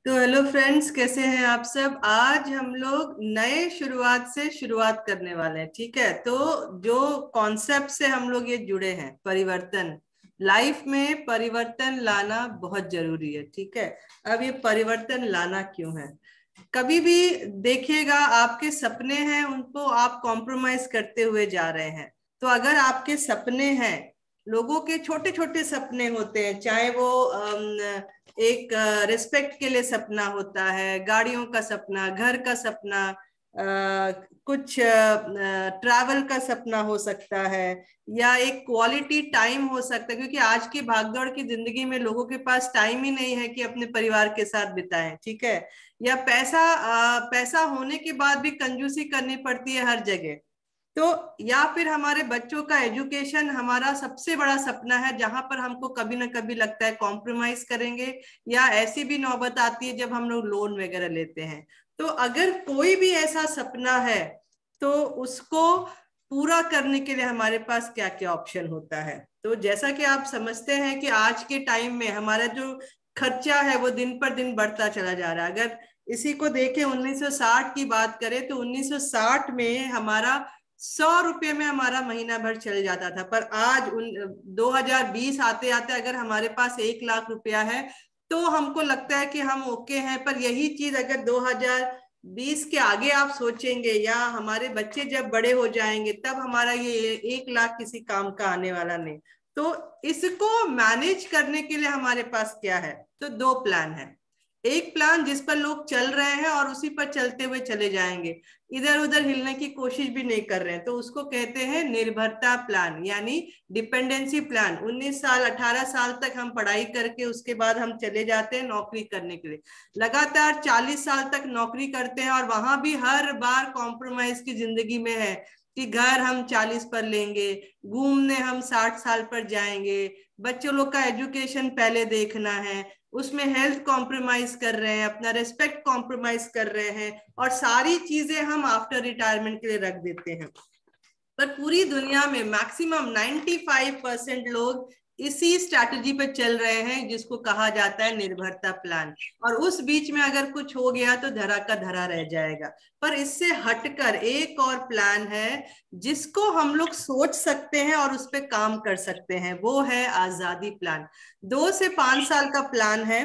तो hello friends, कैसे हैं आप सब। आज हम लोग नए शुरुआत से शुरुआत करने वाले हैं। ठीक है, तो जो कॉन्सेप्ट से हम लोग ये जुड़े हैं, परिवर्तन। लाइफ में परिवर्तन लाना बहुत जरूरी है। ठीक है, अब ये परिवर्तन लाना क्यों है? कभी भी देखिएगा, आपके सपने हैं, उनको आप कॉम्प्रोमाइज करते हुए जा रहे हैं। तो अगर आपके सपने हैं, लोगों के छोटे छोटे सपने होते हैं, चाहे वो एक रिस्पेक्ट के लिए सपना होता है, गाड़ियों का सपना, घर का सपना, कुछ ट्रैवल का सपना हो सकता है, या एक क्वालिटी टाइम हो सकता है, क्योंकि आज की भागदौड़ की जिंदगी में लोगों के पास टाइम ही नहीं है कि अपने परिवार के साथ बिताएं। ठीक है, या पैसा होने के बाद भी कंजूसी करनी पड़ती है हर जगह। तो या फिर हमारे बच्चों का एजुकेशन हमारा सबसे बड़ा सपना है, जहां पर हमको कभी ना कभी लगता है कॉम्प्रोमाइज करेंगे, या ऐसी भी नौबत आती है जब हम लोग लोन वगैरह लेते हैं। तो अगर कोई भी ऐसा सपना है, तो उसको पूरा करने के लिए हमारे पास क्या क्या ऑप्शन होता है। तो जैसा कि आप समझते हैं कि आज के टाइम में हमारा जो खर्चा है वो दिन पर दिन बढ़ता चला जा रहा है। अगर इसी को देखें, 1960 की बात करें, तो 1960 में हमारा 100 रुपये में हमारा महीना भर चल जाता था। पर आज 2020 आते आते अगर हमारे पास 1 लाख रुपया है, तो हमको लगता है कि हम ओके हैं। पर यही चीज अगर 2020 के आगे आप सोचेंगे, या हमारे बच्चे जब बड़े हो जाएंगे, तब हमारा ये 1 लाख किसी काम का आने वाला नहीं। तो इसको मैनेज करने के लिए हमारे पास क्या है? तो दो प्लान है। एक प्लान जिस पर लोग चल रहे हैं और उसी पर चलते हुए चले जाएंगे, इधर उधर हिलने की कोशिश भी नहीं कर रहे हैं, तो उसको कहते हैं निर्भरता प्लान, यानी डिपेंडेंसी प्लान। 19 साल 18 साल तक हम पढ़ाई करके उसके बाद हम चले जाते हैं नौकरी करने के लिए, लगातार 40 साल तक नौकरी करते हैं, और वहां भी हर बार कॉम्प्रोमाइज की जिंदगी में है कि घर हम 40 पर लेंगे, घूमने हम 60 साल पर जाएंगे, बच्चों लोग का एजुकेशन पहले देखना है, उसमें हेल्थ कॉम्प्रोमाइज कर रहे हैं, अपना रिस्पेक्ट कॉम्प्रोमाइज कर रहे हैं, और सारी चीजें हम आफ्टर रिटायरमेंट के लिए रख देते हैं। पर पूरी दुनिया में मैक्सिमम 95% लोग इसी स्ट्रैटेजी पे चल रहे हैं, जिसको कहा जाता है निर्भरता प्लान। और उस बीच में अगर कुछ हो गया तो धरा का धरा रह जाएगा। पर इससे हटकर एक और प्लान है, जिसको हम लोग सोच सकते हैं और उस पर काम कर सकते हैं, वो है आजादी प्लान। 2 से 5 साल का प्लान है।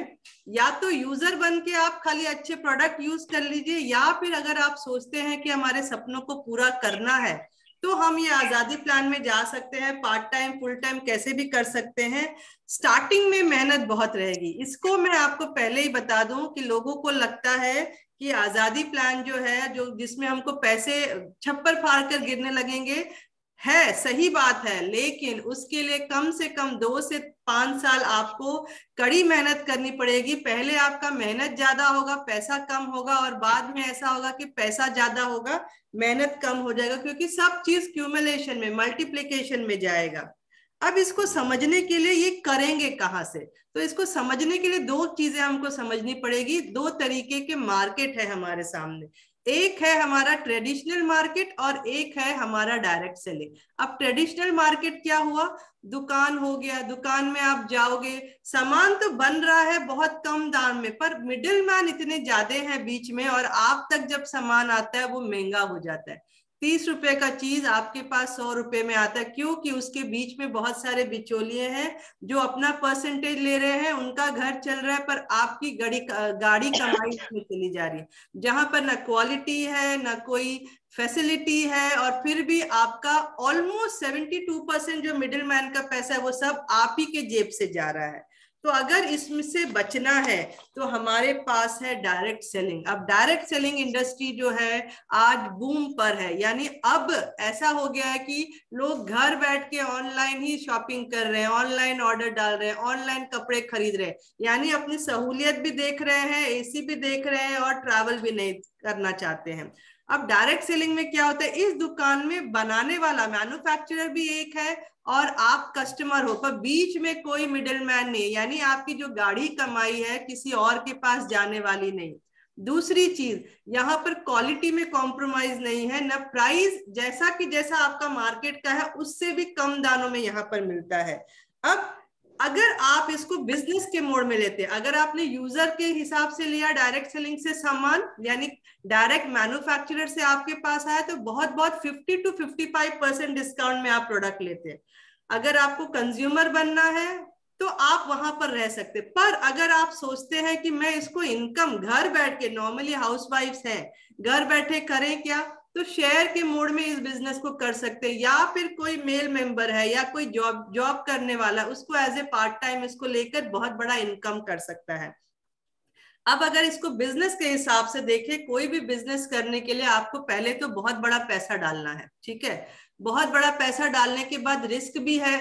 या तो यूजर बन के आप खाली अच्छे प्रोडक्ट यूज कर लीजिए, या फिर अगर आप सोचते हैं कि हमारे सपनों को पूरा करना है, तो हम ये आजादी प्लान में जा सकते हैं। पार्ट टाइम फुल टाइम कैसे भी कर सकते हैं। स्टार्टिंग में मेहनत बहुत रहेगी। इसको मैं आपको पहले ही बता दूं कि लोगों को लगता है कि आजादी प्लान जो है, जो जिसमें हमको पैसे छप्पर फाड़ कर गिरने लगेंगे, है सही बात है, लेकिन उसके लिए कम से कम 2 से 5 साल आपको कड़ी मेहनत करनी पड़ेगी। पहले आपका मेहनत ज्यादा होगा, पैसा कम होगा, और बाद में ऐसा होगा कि पैसा ज्यादा होगा, मेहनत कम हो जाएगा, क्योंकि सब चीज क्यूमुलेशन में, मल्टीप्लिकेशन में जाएगा। अब इसको समझने के लिए ये करेंगे कहाँ से? तो इसको समझने के लिए दो चीजें हमको समझनी पड़ेगी। दो तरीके के मार्केट है हमारे सामने। एक है हमारा ट्रेडिशनल मार्केट, और एक है हमारा डायरेक्ट सेलिंग। अब ट्रेडिशनल मार्केट क्या हुआ? दुकान हो गया, दुकान में आप जाओगे, सामान तो बन रहा है बहुत कम दाम में, पर मिडिल मैन इतने ज्यादा हैं बीच में, और आप तक जब सामान आता है वो महंगा हो जाता है। 30 रुपए का चीज आपके पास 100 रुपए में आता है, क्योंकि उसके बीच में बहुत सारे बिचौलिए हैं जो अपना परसेंटेज ले रहे हैं, उनका घर चल रहा है, पर आपकी गाड़ी गाड़ी कमाई में चली जा रही है, जहां पर ना क्वालिटी है ना कोई फैसिलिटी है, और फिर भी आपका ऑलमोस्ट 72% जो मिडिल मैन का पैसा है वो सब आप ही के जेब से जा रहा है। तो अगर इसमें से बचना है, तो हमारे पास है डायरेक्ट सेलिंग। अब डायरेक्ट सेलिंग इंडस्ट्री जो है आज बूम पर है, यानी अब ऐसा हो गया है कि लोग घर बैठ के ऑनलाइन ही शॉपिंग कर रहे हैं, ऑनलाइन ऑर्डर डाल रहे हैं, ऑनलाइन कपड़े खरीद रहे हैं, यानी अपनी सहूलियत भी देख रहे हैं, एसी भी देख रहे हैं, और ट्रैवल भी नहीं करना चाहते हैं। अब डायरेक्ट सेलिंग में क्या होता है? इस दुकान में बनाने वाला मैन्युफैक्चरर भी एक है, और आप कस्टमर हो, पर बीच में कोई मिडिल मैन नहीं, यानी आपकी जो गाड़ी कमाई है किसी और के पास जाने वाली नहीं। दूसरी चीज, यहाँ पर क्वालिटी में कॉम्प्रोमाइज नहीं है, न प्राइस, जैसा कि जैसा आपका मार्केट का है उससे भी कम दामों में यहाँ पर मिलता है। अब अगर आप इसको बिजनेस के मोड में लेते, अगर आपने यूजर के हिसाब से लिया डायरेक्ट सेलिंग से सामान, यानी डायरेक्ट मैन्युफैक्चरर से आपके पास आया, तो बहुत बहुत 50 to 55% डिस्काउंट में आप प्रोडक्ट लेते हैं। अगर आपको कंज्यूमर बनना है तो आप वहां पर रह सकते, पर अगर आप सोचते हैं कि मैं इसको इनकम घर बैठ के, नॉर्मली हाउसवाइफ्स हैं घर बैठे करें क्या, तो शेयर के मोड में इस बिजनेस को कर सकते हैं, या फिर कोई मेल मेंबर है या कोई जॉब करने वाला, उसको एज ए पार्ट टाइम इसको लेकर बहुत बड़ा इनकम कर सकता है। अब अगर इसको बिजनेस के हिसाब से देखें, कोई भी बिजनेस करने के लिए आपको पहले तो बहुत बड़ा पैसा डालना है, ठीक है। बहुत बड़ा पैसा डालने के बाद रिस्क भी है,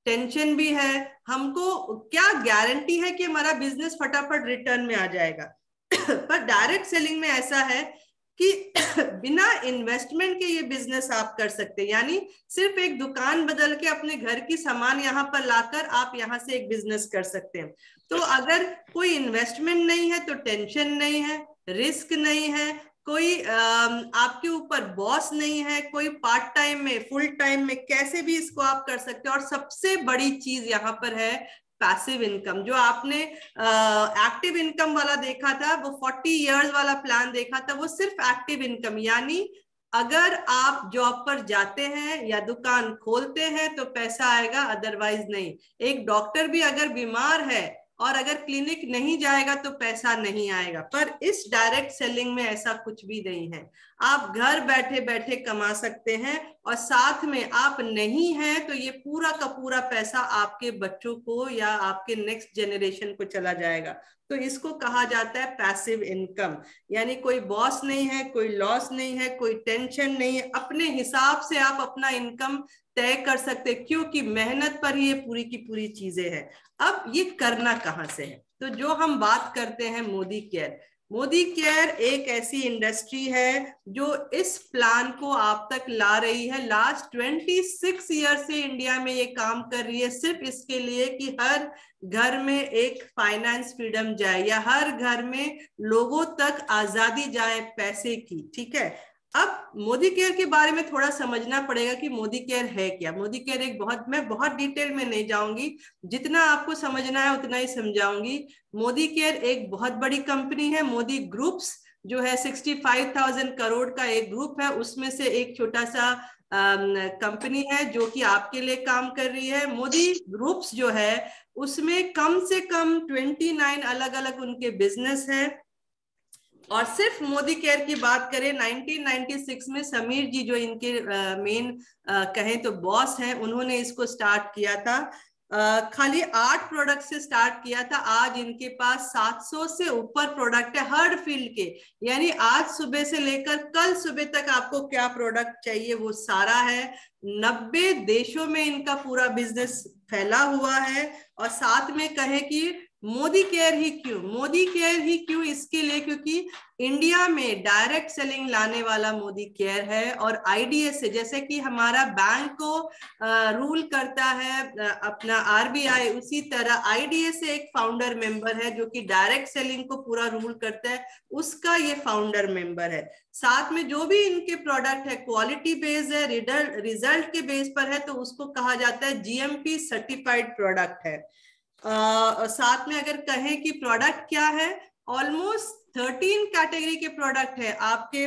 टेंशन भी है। हमको क्या गारंटी है कि हमारा बिजनेस फटाफट रिटर्न में आ जाएगा? पर डायरेक्ट सेलिंग में ऐसा है कि बिना इन्वेस्टमेंट के ये बिजनेस आप कर सकते हैं, यानी सिर्फ एक दुकान बदल के अपने घर की सामान यहाँ पर लाकर आप यहाँ से एक बिजनेस कर सकते हैं। तो अगर कोई इन्वेस्टमेंट नहीं है तो टेंशन नहीं है, रिस्क नहीं है, कोई आपके ऊपर बॉस नहीं है, कोई पार्ट टाइम में फुल टाइम में कैसे भी इसको आप कर सकते हैं। और सबसे बड़ी चीज यहाँ पर है पैसिव इनकम। जो आपने एक्टिव इनकम वाला देखा था, वो 40 इयर्स वाला प्लान देखा था, वो सिर्फ एक्टिव इनकम, यानी अगर आप जॉब पर जाते हैं या दुकान खोलते हैं तो पैसा आएगा, अदरवाइज नहीं। एक डॉक्टर भी अगर बीमार है और अगर क्लिनिक नहीं जाएगा तो पैसा नहीं आएगा। पर इस डायरेक्ट सेलिंग में ऐसा कुछ भी नहीं है, आप घर बैठे बैठे कमा सकते हैं, और साथ में आप नहीं हैं तो ये पूरा का पूरा पैसा आपके बच्चों को या आपके नेक्स्ट जनरेशन को चला जाएगा। तो इसको कहा जाता है पैसिव इनकम, यानी कोई बॉस नहीं है, कोई लॉस नहीं है, कोई टेंशन नहीं है, अपने हिसाब से आप अपना इनकम तय कर सकते, क्योंकि मेहनत पर ही ये पूरी की पूरी चीजें हैं। अब ये करना कहां से है? तो जो हम बात करते हैं मोदी केयर, मोदी केयर एक ऐसी इंडस्ट्री है जो इस प्लान को आप तक ला रही है। लास्ट 26 ईयर से इंडिया में ये काम कर रही है, सिर्फ इसके लिए कि हर घर में एक फाइनेंस फ्रीडम जाए, या हर घर में लोगों तक आजादी जाए पैसे की, ठीक है। अब मोदी केयर के बारे में थोड़ा समझना पड़ेगा कि मोदी केयर है क्या। मोदी केयर एक मैं बहुत डिटेल में नहीं जाऊंगी, जितना आपको समझना है उतना ही समझाऊंगी। मोदी केयर एक बहुत बड़ी कंपनी है। मोदी ग्रुप्स जो है 65,000 करोड़ का एक ग्रुप है, उसमें से एक छोटा सा कंपनी है जो कि आपके लिए काम कर रही है। मोदी ग्रुप्स जो है उसमें कम से कम 29 अलग अलग उनके बिजनेस है। और सिर्फ मोदी केयर की बात करें, 1996 में समीर जी जो इनके मेन कहें तो बॉस हैं, उन्होंने इसको स्टार्ट किया था। खाली 8 प्रोडक्ट से स्टार्ट किया था। आज इनके पास 700 से ऊपर प्रोडक्ट है हर फील्ड के, यानी आज सुबह से लेकर कल सुबह तक आपको क्या प्रोडक्ट चाहिए वो सारा है। 90 देशों में इनका पूरा बिजनेस फैला हुआ है। और साथ में कहे कि मोदी केयर ही क्यों, मोदी केयर ही क्यों, इसके लिए क्योंकि इंडिया में डायरेक्ट सेलिंग लाने वाला मोदी केयर है। और आईडीएस से, जैसे कि हमारा बैंक को रूल करता है अपना आरबीआई, उसी तरह आईडीएस से एक फाउंडर मेंबर है जो कि डायरेक्ट सेलिंग को पूरा रूल करता है, उसका ये फाउंडर मेंबर है। साथ में जो भी इनके प्रोडक्ट है क्वालिटी बेस्ड है, रिजल्ट के बेस पर है, तो उसको कहा जाता है जीएमपी सर्टिफाइड प्रोडक्ट है। साथ में अगर कहें कि प्रोडक्ट क्या है, ऑलमोस्ट 13 कैटेगरी के प्रोडक्ट है आपके।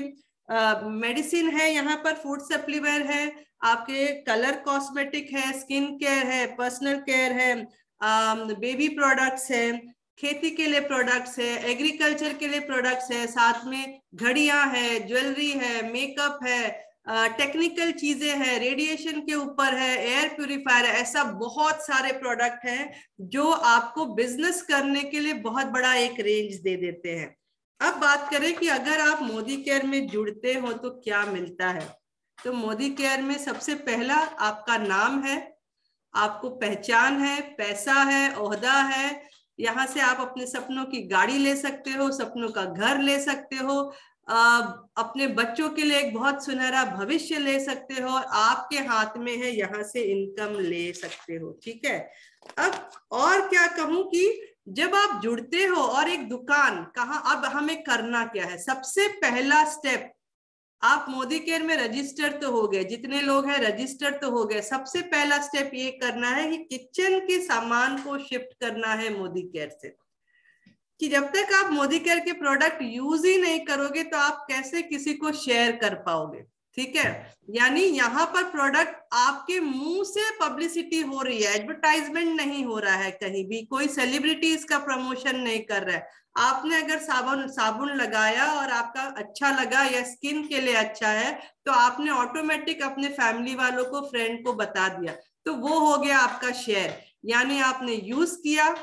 मेडिसिन है यहाँ पर, फूड सप्लीमेंट है, आपके कलर कॉस्मेटिक है, स्किन केयर है, पर्सनल केयर है, बेबी प्रोडक्ट्स है, खेती के लिए प्रोडक्ट्स है, एग्रीकल्चर के लिए प्रोडक्ट्स है, साथ में घड़ियां है, ज्वेलरी है, मेकअप है, टेक्निकल चीजें हैं, रेडिएशन के ऊपर है, एयर प्यूरिफायर है। ऐसा बहुत सारे प्रोडक्ट हैं जो आपको बिजनेस करने के लिए बहुत बड़ा एक रेंज दे देते हैं। अब बात करें कि अगर आप मोदी केयर में जुड़ते हो तो क्या मिलता है, तो मोदी केयर में सबसे पहला आपका नाम है, आपको पहचान है, पैसा है, ओहदा है। यहाँ से आप अपने सपनों की गाड़ी ले सकते हो, सपनों का घर ले सकते हो, अपने बच्चों के लिए एक बहुत सुनहरा भविष्य ले सकते हो, और आपके हाथ में है, यहाँ से इनकम ले सकते हो, ठीक है। अब और क्या कहूं कि जब आप जुड़ते हो और एक दुकान कहाँ, अब हमें करना क्या है, सबसे पहला स्टेप आप मोदी केयर में रजिस्टर तो हो गए, जितने लोग हैं रजिस्टर तो हो गए। सबसे पहला स्टेप ये करना है कि किचन के सामान को शिफ्ट करना है मोदी केयर से। कि जब तक आप मोदी केयर के प्रोडक्ट यूज ही नहीं करोगे तो आप कैसे किसी को शेयर कर पाओगे, ठीक है। यानी यहाँ पर प्रोडक्ट आपके मुंह से पब्लिसिटी हो रही है, एडवर्टाइजमेंट नहीं हो रहा है, कहीं भी कोई सेलिब्रिटी इसका प्रमोशन नहीं कर रहा है। आपने अगर साबुन लगाया और आपका अच्छा लगा या स्किन के लिए अच्छा है तो आपने ऑटोमेटिक अपने फैमिली वालों को, फ्रेंड को बता दिया, तो वो हो गया आपका शेयर। यानी आपने यूज किया,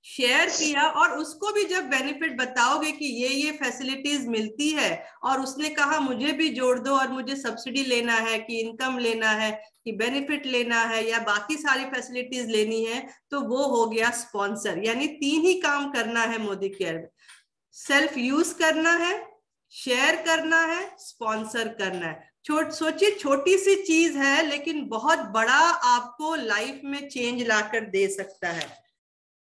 शेयर किया, और उसको भी जब बेनिफिट बताओगे कि ये फैसिलिटीज मिलती है, और उसने कहा मुझे भी जोड़ दो और मुझे सब्सिडी लेना है कि इनकम लेना है कि बेनिफिट लेना है या बाकी सारी फैसिलिटीज लेनी है, तो वो हो गया स्पॉन्सर। यानी 3 ही काम करना है मोदी केयर में, सेल्फ यूज करना है, शेयर करना है, स्पॉन्सर करना है। सोचिए छोटी सी चीज है लेकिन बहुत बड़ा आपको लाइफ में चेंज लाकर दे सकता है।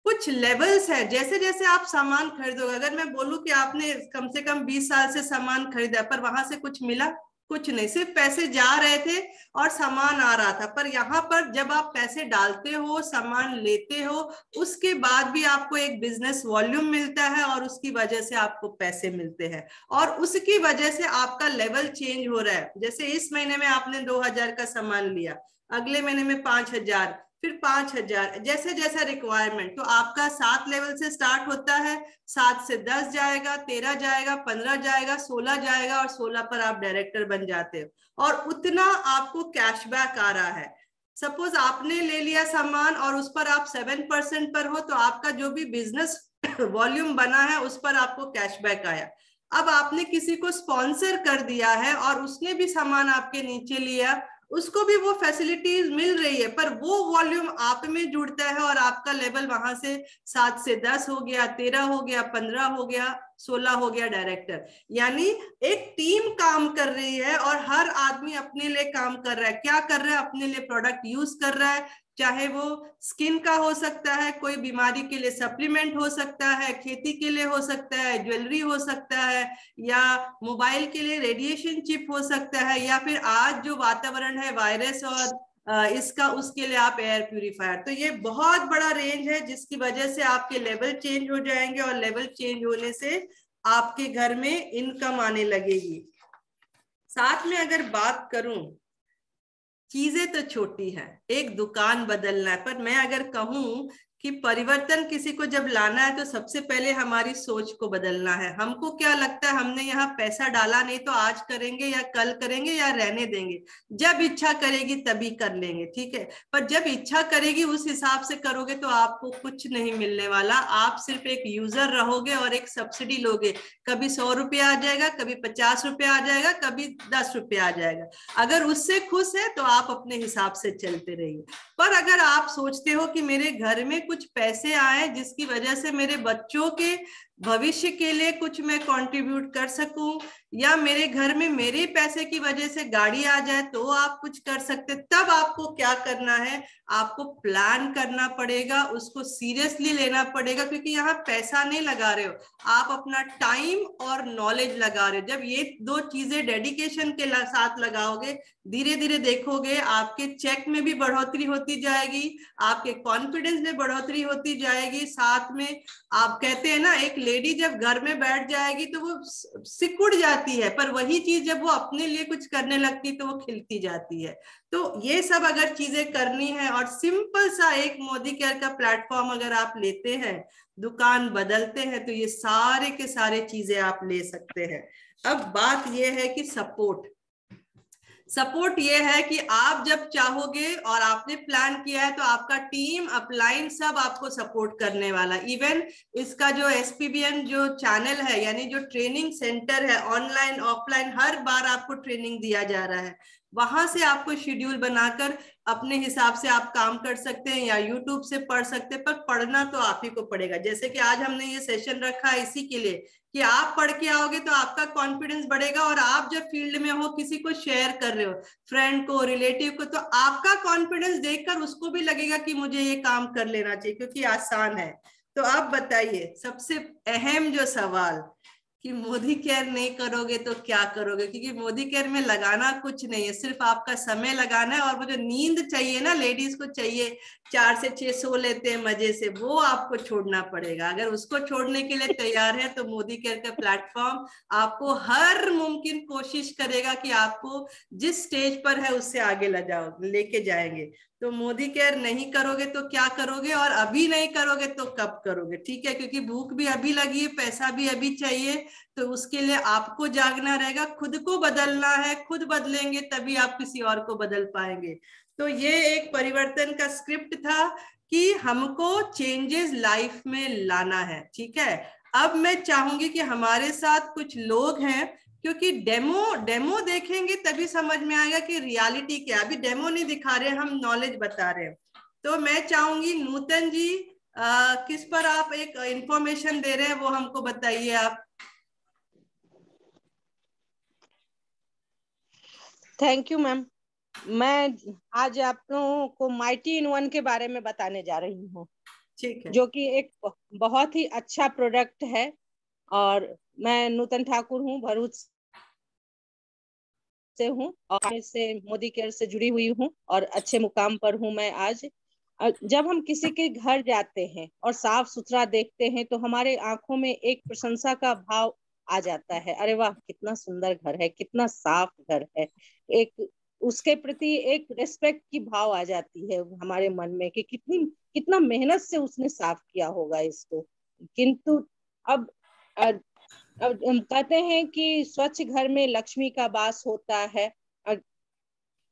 कुछ लेवल्स है, जैसे जैसे आप सामान खरीदोगे, अगर मैं बोलूं कि आपने कम से कम 20 साल से सामान खरीदा पर वहां से कुछ मिला, कुछ नहीं, सिर्फ पैसे जा रहे थे और सामान आ रहा था। पर यहाँ पर जब आप पैसे डालते हो, सामान लेते हो, उसके बाद भी आपको एक बिजनेस वॉल्यूम मिलता है और उसकी वजह से आपको पैसे मिलते हैं, और उसकी वजह से आपका लेवल चेंज हो रहा है। जैसे इस महीने में आपने 2000 का सामान लिया, अगले महीने में 5000, फिर 5000, जैसे जैसा रिक्वायरमेंट। तो आपका 7 लेवल से स्टार्ट होता है, 7 से 10 जाएगा, 13 जाएगा, 15 जाएगा, 16 जाएगा, और 16 पर आप डायरेक्टर बन जाते हो, और उतना आपको कैशबैक आ रहा है। सपोज आपने ले लिया सामान और उस पर आप 7% पर हो, तो आपका जो भी बिजनेस वॉल्यूम बना है उस पर आपको कैशबैक आया। अब आपने किसी को स्पॉन्सर कर दिया है और उसने भी सामान आपके नीचे लिया, उसको भी वो फैसिलिटीज मिल रही है, पर वो वॉल्यूम आप में जुड़ता है और आपका लेवल वहां से 7 से 10 हो गया, 13 हो गया, 15 हो गया, 16 हो गया डायरेक्टर। यानी एक टीम काम कर रही है और हर आदमी अपने लिए काम कर रहा है। क्या कर रहा है? अपने लिए प्रोडक्ट यूज कर रहा है, चाहे वो स्किन का हो सकता है, कोई बीमारी के लिए सप्लीमेंट हो सकता है, खेती के लिए हो सकता है, ज्वेलरी हो सकता है, या मोबाइल के लिए रेडिएशन चिप हो सकता है, या फिर आज जो वातावरण है वायरस और इसका, उसके लिए आप एयर प्यूरिफायर। तो ये बहुत बड़ा रेंज है जिसकी वजह से आपके लेवल चेंज हो जाएंगे, और लेवल चेंज होने से आपके घर में इनकम आने लगेगी। साथ में अगर बात करूं, चीजें तो छोटी है, एक दुकान बदलना है, पर मैं अगर कहूं कि परिवर्तन किसी को जब लाना है तो सबसे पहले हमारी सोच को बदलना है। हमको क्या लगता है, हमने यहाँ पैसा डाला नहीं तो आज करेंगे या कल करेंगे या रहने देंगे, जब इच्छा करेगी तभी कर लेंगे, ठीक है। पर जब इच्छा करेगी उस हिसाब से करोगे तो आपको कुछ नहीं मिलने वाला। आप सिर्फ एक यूजर रहोगे और एक सब्सिडी लोगे, कभी 100 रुपया आ जाएगा, कभी 50 रुपया आ जाएगा, कभी 10 रुपया आ जाएगा। अगर उससे खुश है तो आप अपने हिसाब से चलते रहिए। पर अगर आप सोचते हो कि मेरे घर में कुछ पैसे आए जिसकी वजह से मेरे बच्चों के भविष्य के लिए कुछ मैं कंट्रीब्यूट कर सकूं, या मेरे घर में मेरे पैसे की वजह से गाड़ी आ जाए तो आप कुछ कर सकते, तब आपको क्या करना है, आपको प्लान करना पड़ेगा, उसको सीरियसली लेना पड़ेगा, क्योंकि यहाँ पैसा नहीं लगा रहे हो, आप अपना टाइम और नॉलेज लगा रहे हो। जब ये 2 चीजें डेडिकेशन के साथ लगाओगे, धीरे धीरे देखोगे आपके चेक में भी बढ़ोतरी होती जाएगी, आपके कॉन्फिडेंस में बढ़ोतरी होती जाएगी। साथ में आप कहते हैं ना, एक लेडी जब घर में बैठ जाएगी तो वो सिकुड़ जाती है, पर वही चीज जब वो अपने लिए कुछ करने लगती तो वो खिलती जाती है। तो ये सब अगर चीजें करनी है, और सिंपल सा एक मोदी केयर का प्लेटफॉर्म अगर आप लेते हैं, दुकान बदलते हैं, तो ये सारे के सारे चीजें आप ले सकते हैं। अब बात ये है कि सपोर्ट ये है कि आप जब चाहोगे और आपने प्लान किया है तो आपका टीम, अपलाइन सब आपको सपोर्ट करने वाला। इवन इसका जो SPBN जो चैनल है, यानी जो ट्रेनिंग सेंटर है, ऑनलाइन ऑफलाइन हर बार आपको ट्रेनिंग दिया जा रहा है, वहां से आपको शेड्यूल बनाकर अपने हिसाब से आप काम कर सकते हैं, या यूट्यूब से पढ़ सकते हैं। पर पढ़ना तो आप ही को पड़ेगा। जैसे कि आज हमने ये सेशन रखा है इसी के लिए कि आप पढ़ के आओगे तो आपका कॉन्फिडेंस बढ़ेगा, और आप जब फील्ड में हो, किसी को शेयर कर रहे हो, फ्रेंड को, रिलेटिव को, तो आपका कॉन्फिडेंस देखकर उसको भी लगेगा कि मुझे ये काम कर लेना चाहिए क्योंकि आसान है। तो आप बताइए, सबसे अहम जो सवाल, कि मोदी केयर नहीं करोगे तो क्या करोगे, क्योंकि मोदी केयर में लगाना कुछ नहीं है, सिर्फ आपका समय लगाना है। और वो जो नींद चाहिए ना, लेडीज को चाहिए, 4 से 6 सो लेते हैं मजे से, वो आपको छोड़ना पड़ेगा। अगर उसको छोड़ने के लिए तैयार है तो मोदी केयर का प्लेटफॉर्म आपको हर मुमकिन कोशिश करेगा कि आपको जिस स्टेज पर है उससे आगे लेके जाएंगे। तो मोदी केयर नहीं करोगे तो क्या करोगे, और अभी नहीं करोगे तो कब करोगे, ठीक है? क्योंकि भूख भी अभी लगी है, पैसा भी अभी चाहिए, तो उसके लिए आपको जागना रहेगा, खुद को बदलना है। खुद बदलेंगे तभी आप किसी और को बदल पाएंगे। तो ये एक परिवर्तन का स्क्रिप्ट था कि हमको चेंजेस लाइफ में लाना है, ठीक है? अब मैं चाहूंगी कि हमारे साथ कुछ लोग हैं, क्योंकि डेमो डेमो देखेंगे तभी समझ में आएगा कि रियलिटी क्या। अभी डेमो नहीं दिखा रहे, हम नॉलेज बता रहे हैं। तो मैं चाहूंगी नूतन जी, किस पर आप एक इंफॉर्मेशन दे रहे हैं वो हमको बताइए आप। Thank you ma'am. मैं आज आप लोगों को माइटी इन वन के बारे में बताने जा रही हूँ, ठीक है। जो कि एक बहुत ही अच्छा प्रोडक्ट है। और मैं नूतन ठाकुर हूँ, भरूच से हूँ, और से मोदी केयर से जुड़ी हुई हूँ और अच्छे मुकाम पर हूँ मैं आज। जब हम किसी के घर जाते हैं और साफ सुथरा देखते हैं तो हमारे आंखों में एक प्रशंसा का भाव आ जाता है। अरे वाह, कितना सुंदर घर है, कितना साफ घर है। एक उसके प्रति एक रेस्पेक्ट की भाव आ जाती है हमारे मन में कि कितना मेहनत से उसने साफ किया होगा इसको। किंतु अब अब हम कहते हैं कि स्वच्छ घर में लक्ष्मी का वास होता है।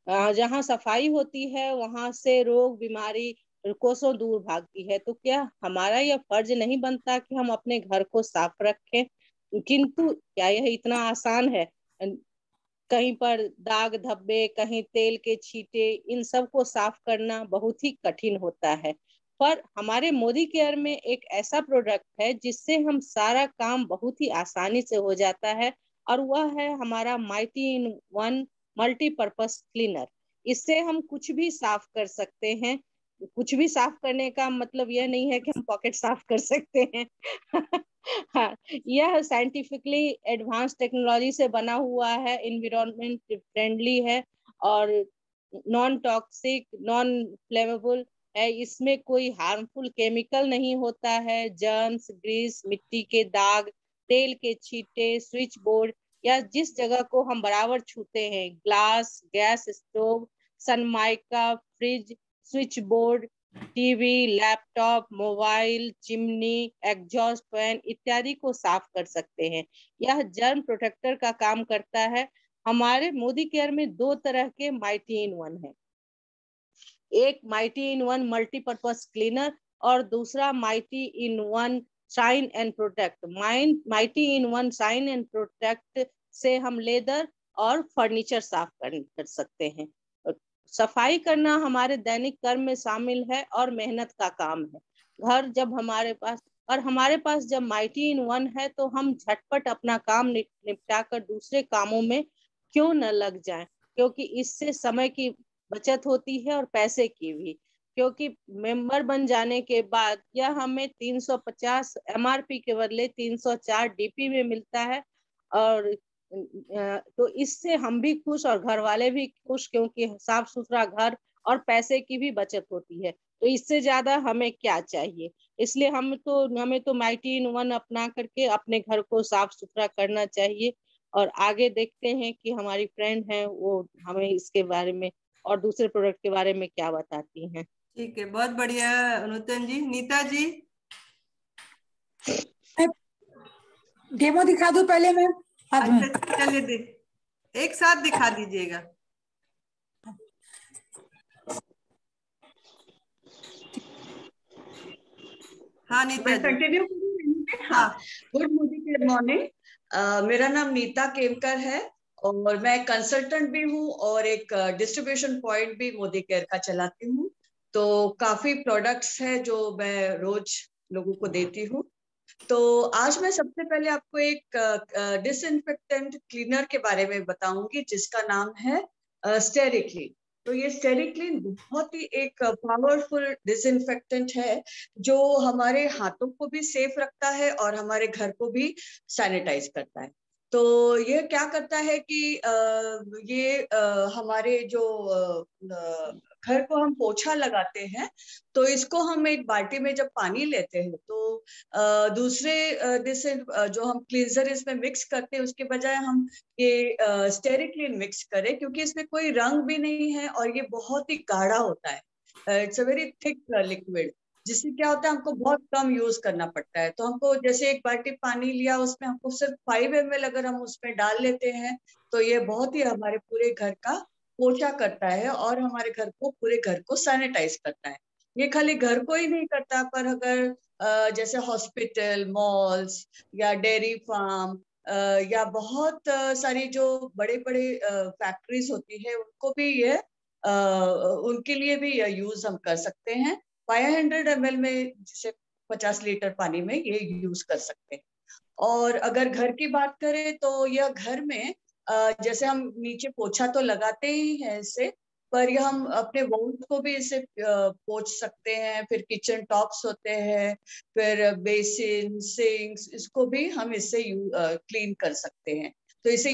जहाँ सफाई होती है वहां से रोग बीमारी कोसों दूर भागती है। तो क्या हमारा यह फर्ज नहीं बनता कि हम अपने घर को साफ रखें? किंतु क्या यह इतना आसान है? कहीं पर दाग धब्बे, कहीं तेल के छींटे, इन सब को साफ करना बहुत ही कठिन होता है। पर हमारे मोदी केयर में एक ऐसा प्रोडक्ट है जिससे हम सारा काम बहुत ही आसानी से हो जाता है, और वह है हमारा mighty in one multipurpose cleaner. इससे हम कुछ भी साफ कर सकते हैं। कुछ भी साफ करने का मतलब यह नहीं है कि हम पॉकेट साफ कर सकते हैं। हाँ, यह साइंटिफिकली एडवांस टेक्नोलॉजी से बना हुआ है, इन्वायरमेंट फ्रेंडली है, और नॉन टॉक्सिक, नॉन फ्लेमेबल है। इसमें कोई हार्मफुल केमिकल नहीं होता है। जर्म्स, ग्रीस, मिट्टी के दाग, तेल के छींटे, स्विच बोर्ड या जिस जगह को हम बराबर छूते हैं, glass, gas stove, Sunmica, fridge, switch board, TV, laptop, mobile, chimney, exhaust fan इत्यादि को साफ कर सकते हैं। यह जर्म प्रोटेक्टर का काम करता है। हमारे मोदी केयर में 2 तरह के माइटी इन वन है। एक mighty in one multipurpose cleaner और दूसरा mighty in one shine and protect. Mighty in one shine and protect से हम लेदर और फर्नीचर साफ कर सकते हैं। सफाई करना हमारे दैनिक कर्म में शामिल है और मेहनत का काम है। घर जब हमारे पास जब माइटी इन वन है तो हम झटपट अपना काम निपटा कर दूसरे कामों में क्यों न लग जाएं, क्योंकि इससे समय की बचत होती है और पैसे की भी। क्योंकि मेंबर बन जाने के बाद यह हमें 350 एमआरपी के बदले 304 डीपी में मिलता है। और तो इससे हम भी खुश और घर वाले भी खुश, क्योंकि साफ सुथरा घर और पैसे की भी बचत होती है। तो इससे ज्यादा हमें क्या चाहिए? इसलिए हमें तो माइटी इन वन अपना करके अपने घर को साफ सुथरा करना चाहिए। और आगे देखते हैं कि हमारी फ्रेंड है वो हमें इसके बारे में और दूसरे प्रोडक्ट के बारे में क्या बताती हैं। ठीक है, बहुत बढ़िया नूतन जी। नीता जी, डेमो दिखा दो पहले मैं। अच्छा चलिए, एक साथ दिखा दीजिएगा। हाँ नीता जी, कंटिन्यू। हाँ, गुड मॉर्निंग। मेरा नाम नीता केमकर है और मैं कंसल्टेंट भी हूँ और एक डिस्ट्रीब्यूशन पॉइंट भी मोदी केयर का चलाती हूँ। तो काफी प्रोडक्ट्स है जो मैं रोज लोगों को देती हूँ। तो आज मैं सबसे पहले आपको एक डिसइंफेक्टेंट क्लीनर के बारे में बताऊंगी जिसका नाम है स्टेरिक्लीन। तो ये स्टेरिक्लिन बहुत ही एक पावरफुल डिसइंफेक्टेंट है जो हमारे हाथों को भी सेफ रखता है और हमारे घर को भी सैनिटाइज करता है। तो ये क्या करता है कि ये हमारे जो घर को हम पोछा लगाते हैं तो इसको हम एक बाल्टी में जब पानी लेते हैं तो दूसरे जो हम क्लींजर इसमें मिक्स करते हैं उसके बजाय हम ये स्टेरिक्लिन मिक्स करें, क्योंकि इसमें कोई रंग भी नहीं है और ये बहुत ही गाढ़ा होता है। It's a very thick liquid, जिससे क्या होता है हमको बहुत कम यूज करना पड़ता है। तो हमको जैसे एक बाल्टी पानी लिया उसमें हमको सिर्फ 5 ml अगर हम उसमें डाल लेते हैं तो ये बहुत ही हमारे पूरे घर का पोछा करता है और हमारे घर को पूरे घर को सैनिटाइज करता है। ये खाली घर को ही नहीं करता, पर अगर जैसे हॉस्पिटल, मॉल्स या डेयरी फार्म या बहुत सारी जो बड़े बड़े फैक्ट्रीज होती है उनको भी ये उनके लिए भी यह यूज हम कर सकते हैं। 500 ml में जैसे 50 लीटर पानी में ये यूज कर सकते हैं। और अगर घर की बात करें तो यह घर में जैसे हम नीचे पोछा तो लगाते ही हैं इससे, पर यह हम अपने वॉल्स को भी इससे पोंछ सकते हैं। फिर किचन टॉप्स होते हैं, फिर बेसिन, सिंक्स, इसको भी हम इससे क्लीन कर सकते हैं। तो इसे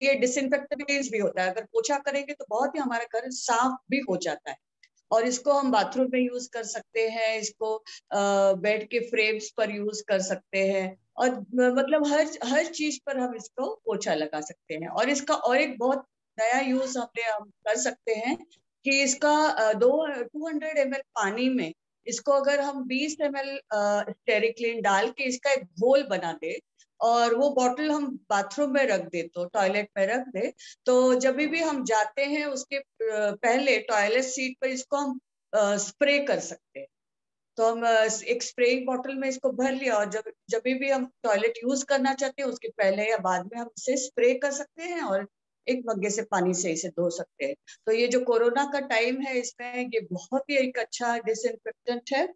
ये डिसइंफेक्टेंट भी होता है। अगर पोछा करेंगे तो बहुत ही हमारा घर साफ भी हो जाता है। और इसको हम बाथरूम में यूज कर सकते हैं, इसको बेड के फ्रेम्स पर यूज कर सकते हैं और मतलब हर चीज पर हम इसको पोछा लगा सकते हैं। और इसका और एक बहुत नया यूज हम कर सकते हैं कि इसका 200 ml पानी में इसको अगर हम 20 ml स्टेरिक्लिन डाल के इसका एक घोल बना दे और वो बॉटल हम बाथरूम में रख दे, तो टॉयलेट में रख दे, तो जब भी हम जाते हैं उसके पहले टॉयलेट सीट पर इसको हम स्प्रे कर सकते हैं। तो हम एक स्प्रेइंग बॉटल में इसको भर लिया और जब भी हम टॉयलेट यूज करना चाहते हैं उसके पहले या बाद में हम इसे स्प्रे कर सकते हैं और एक मग्गे से पानी से इसे धो सकते हैं। तो ये जो कोरोना का टाइम है इसमें ये बहुत ही एक अच्छा डिसइंफेक्टेंट है।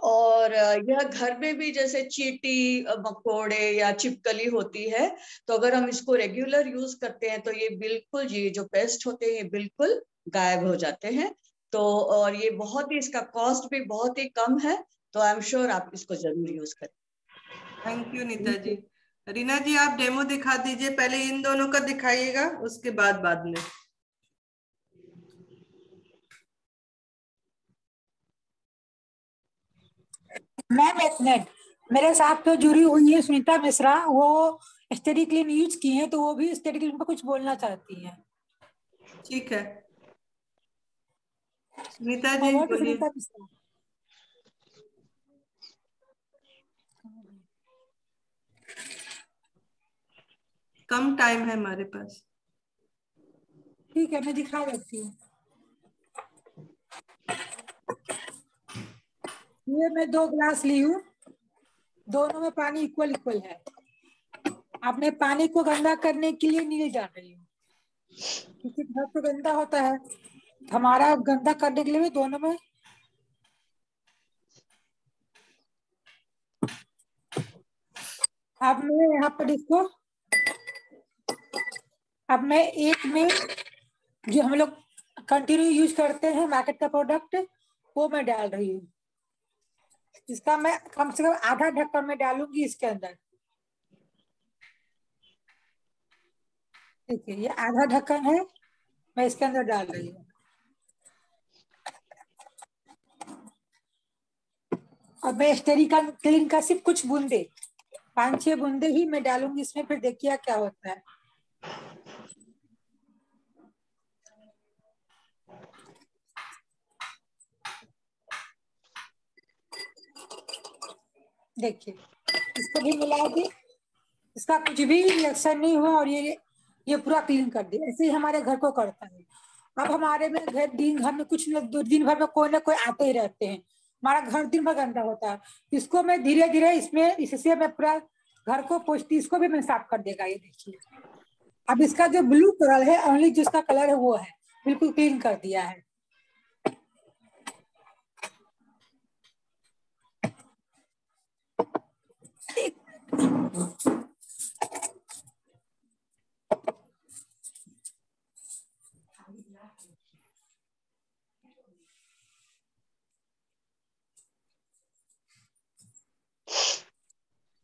और यह घर में भी जैसे चींटी, मकोड़े या छिपकली होती है, तो अगर हम इसको रेगुलर यूज करते हैं तो ये बिल्कुल, ये जो पेस्ट होते हैं ये बिल्कुल गायब हो जाते हैं। तो और ये बहुत ही, इसका कॉस्ट भी बहुत ही कम है, तो आई एम श्योर आप इसको जरूर यूज करें। थैंक यू नीता जी। रीना जी आप डेमो दिखा दीजिए, पहले इन दोनों का दिखाइएगा, उसके बाद में। मैम एक मिनट, मेरे साथ तो जुड़ी हुई है सुनीता मिश्रा, वो स्टेरिक्लिन यूज की हैं तो वो भी स्टेरिक्लिन पर कुछ बोलना चाहती हैं। ठीक है सुनीता जी ओवर टू बोलिए। सुनीता मिश्रा। कम टाइम है हमारे पास। ठीक है, मैं दिखा देती हूँ। ये मैं 2 गिलास ली हूँ, दोनों में पानी इक्वल इक्वल है। आपने पानी को गंदा करने के लिए नहीं डाल रही हूँ, क्योंकि घर तो गंदा होता है, हमारा गंदा करने के लिए भी दोनों में। अब मैं यहाँ पर इसको, अब मैं एक में जो हम लोग कंटिन्यू यूज करते हैं मार्केट का प्रोडक्ट, वो मैं डाल रही हूँ। इसका मैं कम से कम आधा ढक्कन में डालूंगी इसके अंदर। देखिए ये आधा ढक्कन है, मैं इसके अंदर डाल रही हूँ। और मैं स्टेरिक्लिन का सिर्फ कुछ बूंदे, 5-6 बूंदे ही मैं डालूंगी इसमें, फिर देखिए क्या होता है। देखिए इसको भी मिला के, इसका कुछ भी रिएक्शन नहीं हुआ और ये पूरा क्लीन कर दिया। ऐसे ही हमारे घर को करता है। अब हमारे में घर में कुछ दिन भर में कोई ना कोई आते ही रहते हैं, हमारा घर दिन भर गंदा होता है। इसको मैं धीरे धीरे इसमें, इससे मैं पूरा घर को पोंछती, इसको भी मैं साफ कर देगा। ये देखिए अब इसका जो ब्लू कलर है, ओनली जिसका कलर है वो है, बिल्कुल क्लीन कर दिया है।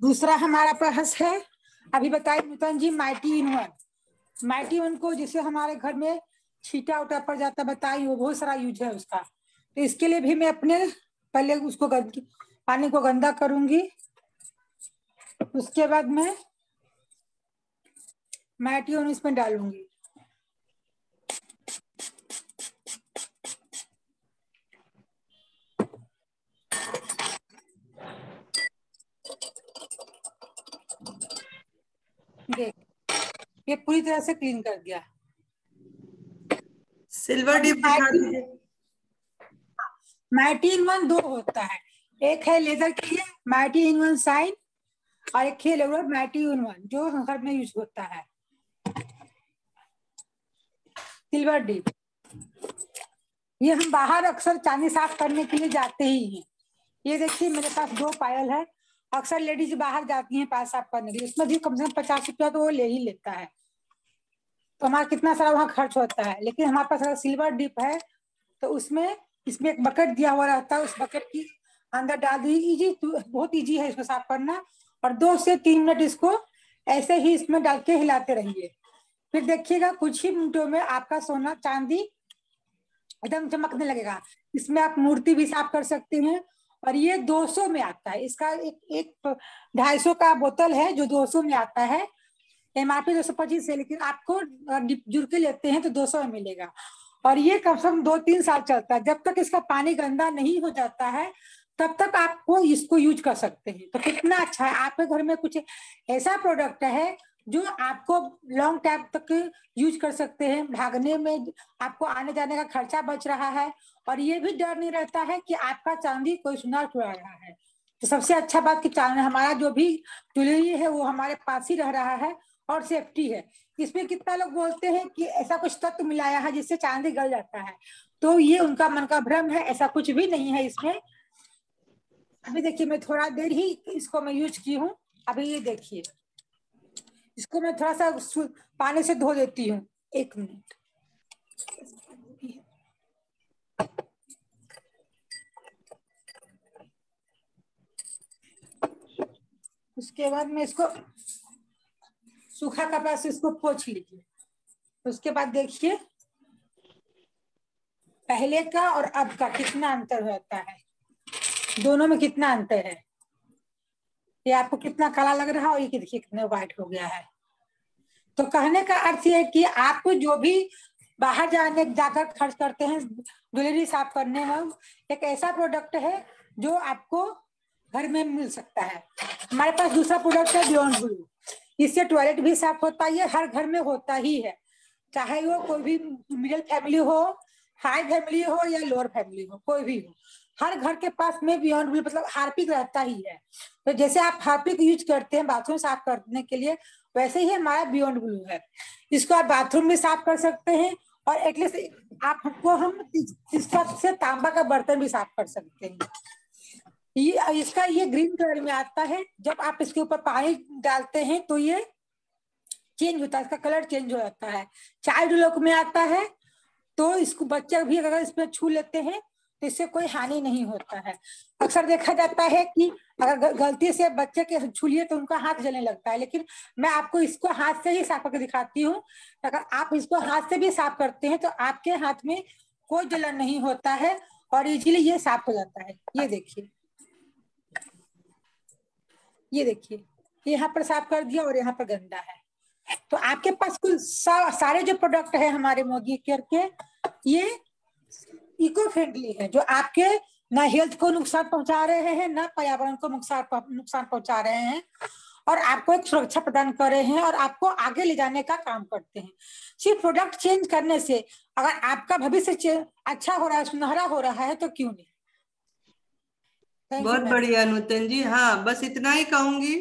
दूसरा हमारा प्रयास है, अभी बताइए Nutan ji, mighty in one. Mighty one को जिससे हमारे घर में छींटा उटा पड़ जाता, बताइए, वो बहुत सारा यूज है उसका। तो इसके लिए भी मैं अपने पहले उसको पानी को गंदा करूंगी, उसके बाद मैं माइटी वन इसमें डालूंगी। देख, ये पूरी तरह से क्लीन कर दिया। सिल्वर डिप दिखा दीजिए। माइटी इन वन दो होता है, एक है लेदर के लिए माइटी इन वन साइन, और एक है लेदर माइटी इन वन जो घर में यूज होता है। सिल्वर डिप ये हम बाहर अक्सर चांदी साफ करने के लिए जाते ही हैं। ये देखिए मेरे पास 2 पायल है, अक्सर लेडीज बाहर जाती हैं पायल साफ करने के लिए, उसमें भी कम से कम 50 रुपया तो वो ले ही लेता है। तो हमारा कितना सारा वहाँ खर्च होता है। लेकिन हमारे पास अगर सिल्वर डिप है तो इसमें एक बकेट दिया हुआ रहता है, उस बकेट की अंदर डाल दीजिए, बहुत इजी है इसको साफ करना, और 2 से 3 मिनट इसको ऐसे ही इसमें डाल के हिलाते रहिए। फिर देखिएगा कुछ ही मिनटों में आपका सोना चांदी एकदम चमकने लगेगा। इसमें आप मूर्ति भी साफ कर सकते हैं, और ये 200 में आता है। इसका एक 250 का बोतल है जो 200 में आता है। MRP 225 है, लेकिन आपको जुड़ के लेते हैं तो 200 में मिलेगा। और ये कम से कम 2-3 साल चलता है। जब तक इसका पानी गंदा नहीं हो जाता है तब तक आपको इसको यूज कर सकते हैं। तो कितना अच्छा है, आपके घर में कुछ ऐसा प्रोडक्ट है जो आपको लॉन्ग टाइम तक यूज कर सकते हैं। भागने में आपको आने जाने का खर्चा बच रहा है, और ये भी डर नहीं रहता है कि आपका चांदी कोई सुनार चुरा रहा है। तो सबसे अच्छा बात कि चांदी हमारा जो भी ज्वेलरी है वो हमारे पास ही रह रहा है, और सेफ्टी है। इसमें कितना लोग बोलते हैं कि ऐसा कुछ तत्व मिलाया है जिससे चांदी गल जाता है, तो ये उनका मन का भ्रम है, ऐसा कुछ भी नहीं है इसमें। अभी देखिए मैं थोड़ा देर ही इसको मैं यूज की हूँ। अभी ये देखिए, इसको मैं थोड़ा सा पानी से धो देती हूँ, 1 मिनट। उसके बाद में इसको सूखा कपड़ा से इसको पोंछ लीजिए। उसके बाद देखिए पहले का और अब का कितना अंतर होता है, दोनों में कितना अंतर है। ये आपको कितना काला लग रहा है, और ये देखिए कितना व्हाइट हो गया है। तो कहने का अर्थ ये है कि आपको जो भी बाहर जाकर खर्च करते हैं ज्वेलरी साफ करने में, एक ऐसा प्रोडक्ट है जो आपको घर में मिल सकता है। हमारे पास दूसरा प्रोडक्ट है बियॉन्ड ब्लू। इससे टॉयलेट भी साफ होता है, ये हर घर में होता ही है, चाहे वो कोई भी मिडिल फैमिली हो, हाई फैमिली हो या लोअर फैमिली हो, कोई भी हो, हर घर के पास में बियॉन्ड ब्लू मतलब हार्पिक रहता ही है। तो जैसे आप हार्पिक यूज करते हैं बाथरूम साफ करने के लिए, वैसे ही हमारा बियॉन्ड ब्लू है। इसको आप बाथरूम में साफ कर सकते हैं, और एटलीस्ट आपको हम इससे तांबा का बर्तन भी साफ कर सकते हैं। इसका ये ग्रीन कलर में आता है। जब आप इसके ऊपर पानी डालते हैं तो ये चेंज होता है, इसका कलर चेंज हो जाता है। चाइल्ड लॉक में आता है, तो इसको बच्चे भी अगर इसमें छू लेते हैं तो इससे कोई हानि नहीं होता है। अक्सर देखा जाता है कि अगर गलती से बच्चे के छू लिए तो उनका हाथ जलने लगता है, लेकिन मैं आपको इसको हाथ से ही साफ करके दिखाती हूँ। अगर आप इसको हाथ से भी साफ करते हैं तो आपके हाथ में कोई जलन नहीं होता है, और इजीली ये साफ हो जाता है। ये देखिए, ये देखिए, यहाँ पर साफ कर दिया और यहाँ पर गंदा है। तो आपके पास कुल सारे जो प्रोडक्ट है हमारे मोदी केयर के, ये इको फ्रेंडली है, जो आपके ना हेल्थ को नुकसान पहुंचा रहे हैं, ना पर्यावरण को नुकसान पहुंचा रहे हैं, और आपको एक सुरक्षा प्रदान कर रहे हैं, और आपको आगे ले जाने का काम करते हैं। सिर्फ प्रोडक्ट चेंज करने से अगर आपका भविष्य अच्छा हो रहा है, सुनहरा हो रहा है, तो क्यों नहीं। बहुत बढ़िया नूतन जी। हाँ, बस इतना ही कहूंगी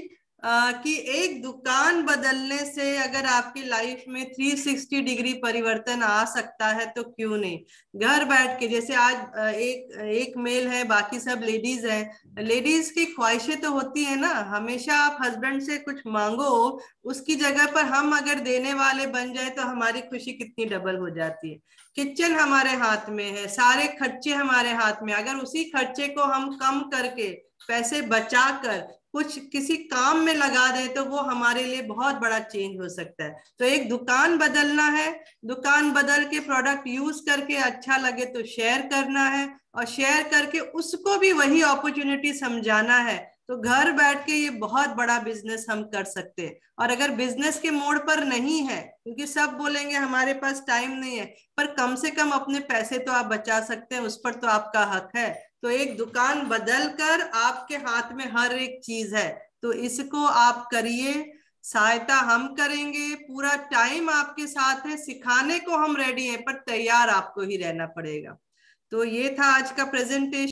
कि एक दुकान बदलने से अगर आपकी लाइफ में 360 डिग्री परिवर्तन आ सकता है तो क्यों नहीं। घर बैठ के, जैसे आज एक मेल है, बाकी सब लेडीज है। लेडीज की ख्वाहिशें तो होती है ना, हमेशा आप हस्बैंड से कुछ मांगो, उसकी जगह पर हम अगर देने वाले बन जाए तो हमारी खुशी कितनी डबल हो जाती है। किचन हमारे हाथ में है, सारे खर्चे हमारे हाथ में, अगर उसी खर्चे को हम कम करके पैसे बचाकर कुछ किसी काम में लगा दें तो वो हमारे लिए बहुत बड़ा चेंज हो सकता है। तो एक दुकान बदलना है, दुकान बदल के प्रोडक्ट यूज करके अच्छा लगे तो शेयर करना है, और शेयर करके उसको भी वही अपॉर्चुनिटी समझाना है। तो घर बैठ के ये बहुत बड़ा बिजनेस हम कर सकते हैं। और अगर बिजनेस के मोड़ पर नहीं है, क्योंकि सब बोलेंगे हमारे पास टाइम नहीं है, पर कम से कम अपने पैसे तो आप बचा सकते हैं, उस पर तो आपका हक है। तो एक दुकान बदल कर आपके हाथ में हर एक चीज है, तो इसको आप करिए। सहायता हम करेंगे, पूरा टाइम आपके साथ है, सिखाने को हम रेडी हैं, पर तैयार आपको ही रहना पड़ेगा। तो ये था आज का प्रेजेंटेशन।